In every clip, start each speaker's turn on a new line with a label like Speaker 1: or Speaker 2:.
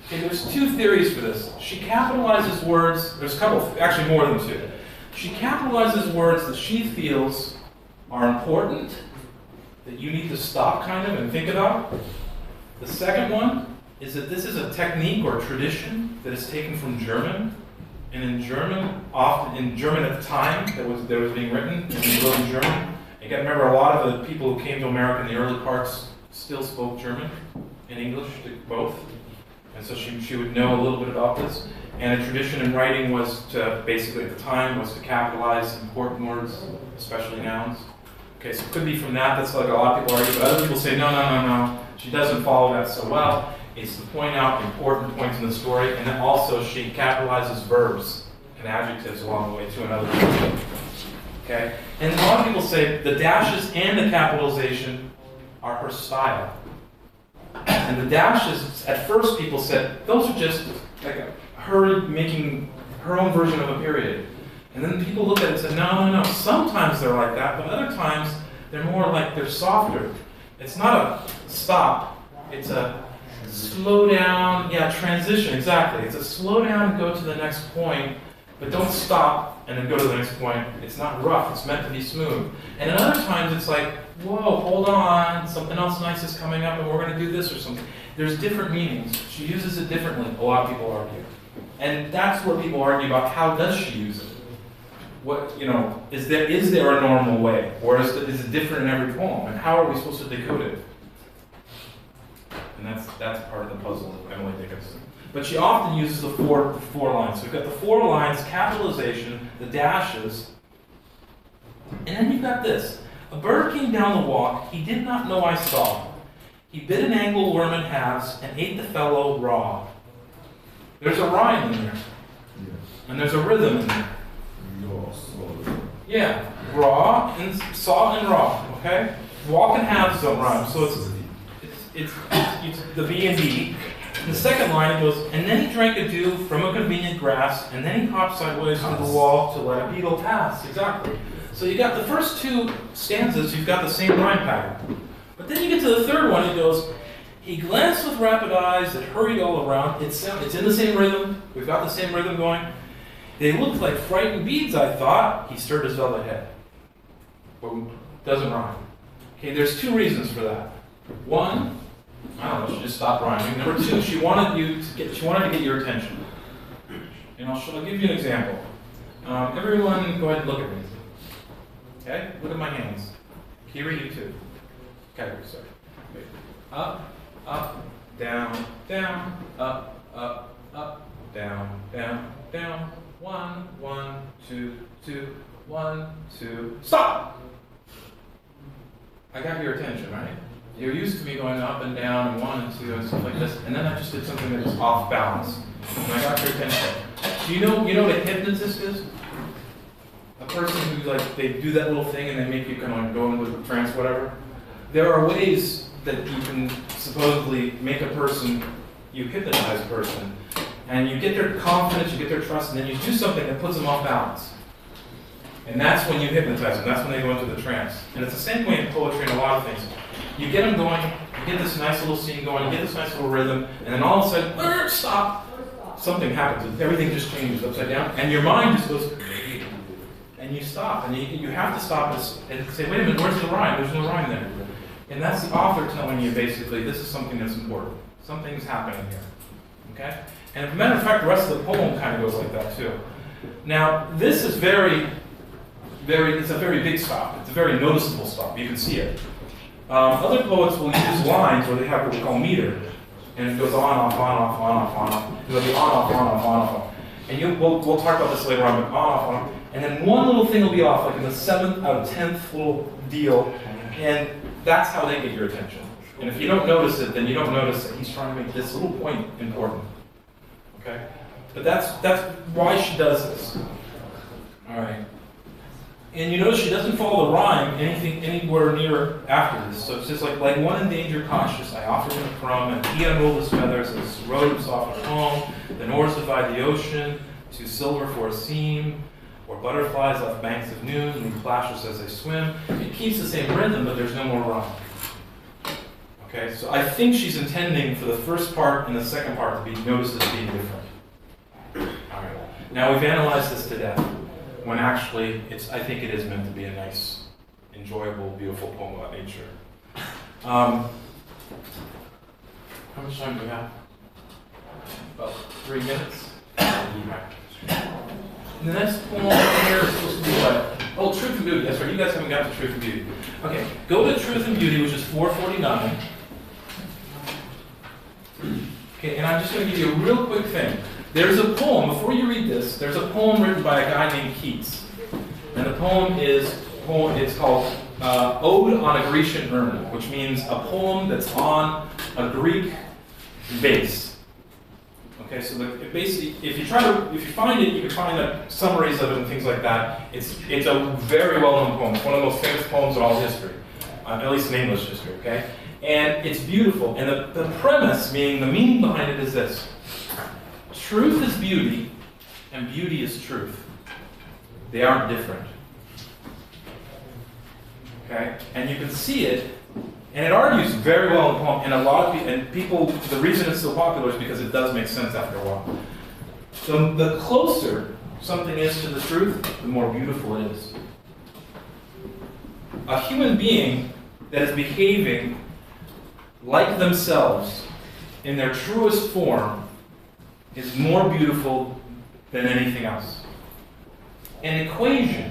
Speaker 1: Okay, there's two theories for this. She capitalizes words, there's a couple, actually more than two. She capitalizes words that she feels are important, that you need to stop kind of and think about. The second one is that this is a technique or tradition that is taken from German. And in German, often in German at the time that was being written, and it wrote in German. You got to remember, a lot of the people who came to America in the early parts still spoke German and English, both. And so she would know a little bit about this. And a tradition in writing was to, basically at the time, was to capitalize important words, especially nouns. Okay, so it could be from that. That's like a lot of people argue, but other people say, no. She doesn't follow that so well. It's to point out important points in the story, and then also she capitalizes verbs and adjectives along the way to another point. Okay? And a lot of people say the dashes and the capitalization are her style. And the dashes, at first people said, those are just like her making her own version of a period. And then people looked at it and said, no. Sometimes they're like that, but other times they're more like they're softer. It's not a stop, it's a slow down, transition, exactly. It's a slow down and go to the next point, but don't stop and then go to the next point. It's not rough, it's meant to be smooth. And at other times it's like, whoa, hold on, something else nice is coming up and we're going to do this or something. There's different meanings. She uses it differently, a lot of people argue. And that's where people argue about how does she use it. What, is there a normal way? Or is it different in every poem? And how are we supposed to decode it? And that's part of the puzzle of Emily Dickinson. But she often uses the four lines. So we've got the 4 lines, capitalization, the dashes, and then you've got this. A bird came down the walk, he did not know I saw. He bit an angleworm in halves and ate the fellow raw. There's a rhyme in there. And there's a rhythm in there. Yeah, raw and saw and raw, okay? Walk and halves don't rhyme, so it's the B and D. In the second line it goes, and then he drank a dew from a convenient grass, and then he hopped sideways to the wall to let a beetle pass. Exactly. So you got the first 2 stanzas, you've got the same rhyme pattern. But then you get to the third one, it goes, he glanced with rapid eyes that hurried all around. It's in the same rhythm. We've got the same rhythm going. They looked like frightened beads, I thought. He stirred his velvet head. Boom. Doesn't rhyme. Okay, there's 2 reasons for that. One, I don't know, she just stopped rhyming. Number 2, she wanted to get your attention. And I'll give you an example. Everyone, go ahead and look at me. Okay? Look at my hands. Kiri, you too. Okay, sorry. Wait. Up, down, up, down. 1, 2, 1, 2. Stop! I got your attention, right? You're used to me going up and down and 1 and 2 and stuff like this, and then I just did something that was off balance, and I got your attention. Do you know what a hypnotist is? A person who they do that little thing and they make you kind of go into a trance, whatever. There are ways that you can supposedly make a person, you hypnotize a person, and you get their confidence, you get their trust, and then you do something that puts them off balance. And that's when you hypnotize them. That's when they go into the trance. And it's the same way in poetry and a lot of things. You get them going, you get this nice little scene going, you get this nice little rhythm, and then all of a sudden, stop! Something happens. Everything just changes upside down, and your mind just goes, and you stop. And you have to stop and say, wait a minute, where's the rhyme? There's no rhyme there. And that's the author telling you, basically, this is something that's important. Something's happening here. Okay? And as a matter of fact, the rest of the poem kind of goes like that, too. Now, this is it's a very big stop. It's a very noticeable stop. You can see it. Other poets will use lines where they have what we call meter. And it goes on, off. It'll be on. And we'll talk about this later on, but on. And then one little thing will be off, like in the 7th out of 10th little deal. And that's how they get your attention. And if you don't notice it, then you don't notice that he's trying to make this little point important. Okay? But that's why she does this. All right. And you notice she doesn't follow the rhyme anywhere near after this. So it's just like one in danger cautious, I offered him a crumb, and he unrolled his feathers and rode him softly home. The oars divide the ocean, to silver for a seam, or butterflies left banks of noon, leave flashes as they swim. It keeps the same rhythm, but there's no more rhyme. Okay? Okay, so I think she's intending for the first part and the second part to be noticed as being different. All right. Now we've analyzed this to death, when actually I think it is meant to be a nice, enjoyable, beautiful poem about nature. How much time do we have? About 3 minutes. The next poem here is supposed to be what? Oh, Truth and Beauty. That's right. You guys haven't got to Truth and Beauty. Okay, go to Truth and Beauty, which is 449. Okay, and I'm just going to give you a real quick thing. There's a poem, before you read this, there's a poem written by a guy named Keats. And the poem it's called Ode on a Grecian Urn, which means a poem that's on a Greek vase. Okay, so basically, if you find it, you can find summaries of it and things like that. It's a very well-known poem. It's one of the most famous poems in all history, at least in English history. Okay, and it's beautiful. And the premise, meaning the meaning behind it, is this: truth is beauty, and beauty is truth. They aren't different. Okay, and you can see it. And it argues very well in the poem, and a lot of people, the reason it's so popular is because it does make sense after a while. So the closer something is to the truth, the more beautiful it is. A human being that is behaving like themselves in their truest form is more beautiful than anything else. An equation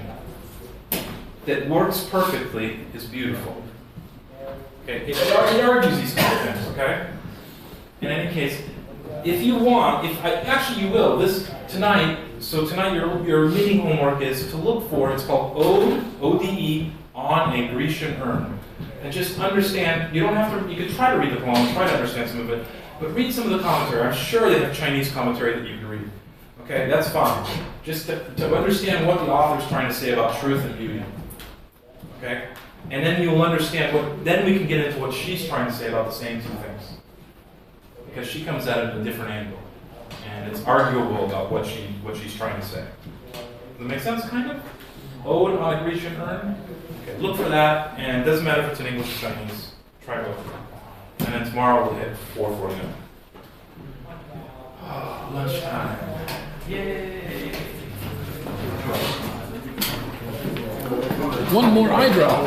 Speaker 1: that works perfectly is beautiful. Okay, it argues these kind of things, okay? In any case, if you want, actually you will, tonight your reading homework is to look for, it's called Ode, O-D-E, on a Grecian Urn. And just understand, you could try to read the poem, try to understand some of it, but read some of the commentary. I'm sure they have Chinese commentary that you can read. Okay, that's fine. Just to understand what the author's trying to say about truth and beauty. Okay? And then you'll understand then we can get into what she's trying to say about the same two things. Because she comes at it at a different angle. And it's arguable about what she's trying to say. Does that make sense, kind of? Ode on a Grecian Urn? Okay, look for that, and it doesn't matter if it's in English or Chinese. Try both. And then tomorrow we'll hit 4:49. Oh, lunchtime. Yay!
Speaker 2: One more eyebrow.